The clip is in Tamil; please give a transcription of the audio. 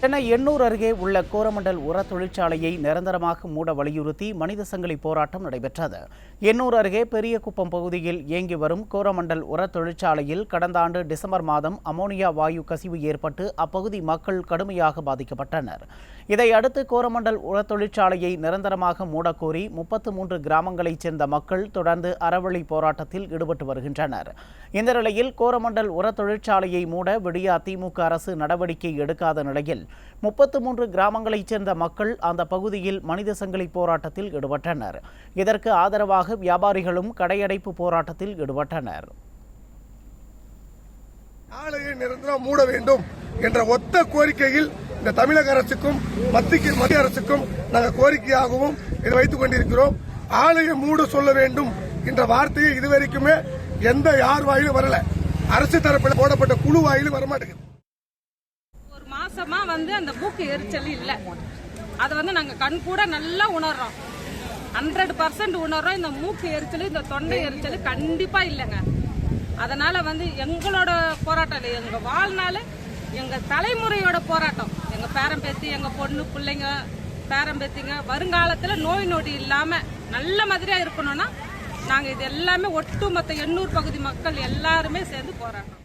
சென்னை எண்ணூர் அருகே உள்ள கோரமண்டல் உர தொழிற்சாலையை நிரந்தரமாக மூட வலியுறுத்தி மனித சங்கிலி போராட்டம் நடைபெற்றது. எண்ணூர் அருகே பெரியகுப்பம் பகுதியில் இயங்கி வரும் கோரமண்டல் உர தொழிற்சாலையில் கடந்த ஆண்டு டிசம்பர் மாதம் அமோனியா வாயு கசிவு ஏற்பட்டு அப்பகுதி மக்கள் கடுமையாக பாதிக்கப்பட்டனர். இதையடுத்து கோரமண்டல் உர தொழிற்சாலையை நிரந்தரமாக மூடக்கோரி 33 கிராமங்களைச் சேர்ந்த மக்கள் தொடர்ந்து அறவழி போராட்டத்தில் ஈடுபட்டு வருகின்றனர். இந்த நிலையில் கோரமண்டல் உர தொழிற்சாலையை மூட விடிய திமுக அரசு நடவடிக்கை எடுக்காத நிலையில் 33 கிராமங்களைச் சேர்ந்த மக்கள் அந்த பகுதியில் மனித சங்கிலி போராட்டத்தில் ஈடுபட்டனர். இதற்கு ஆதரவாக வியாபாரிகளும் கடையடைப்பு போராட்டத்தில் ஈடுபட்டனர். ஆலையை நிரந்தரம் மூட வேண்டும் என்ற ஒத்த கோரிக்கையில் இந்த தமிழக அரசுக்கும் மத்திய அரசுக்கும் நாங்கள் கோரிக்கையாகவும் இதை வைத்துக் கொண்டிருக்கிறோம். ஆலையை மூட சொல்ல வேண்டும் என்ற வார்த்தையை இதுவரைக்குமே யார் வாயிலும் வரல. அரசு தரப்பில் போடப்பட்ட குழு வாயிலும் வரமாட்டேங்குது. ஒரு மாசமா அந்த மூக்கு எரிச்சல் இல்ல, அதை நாங்க கண் கூட நல்லா உணர்றோம். 100% உணர்றோம். இந்த மூக்கு எரிச்சல், இந்த தொண்டை எரிச்சல் கண்டிப்பா இல்லைங்க. அதனால எங்களோட போராட்டம், எங்க வாழ்நாள், எங்க தலைமுறையோட போராட்டம். எங்க பேரம்பேத்தி, எங்க பொண்ணு பிள்ளைங்க, பேரம்பேத்திங்க வருங்காலத்துல நோய் நொடி இல்லாம நல்ல மாதிரியா இருக்கணும்னா நாங்க இது எல்லாமே ஒட்டுமொத்த எண்ணூர் பகுதி மக்கள் எல்லாருமே சேர்ந்து போராட்டோம்.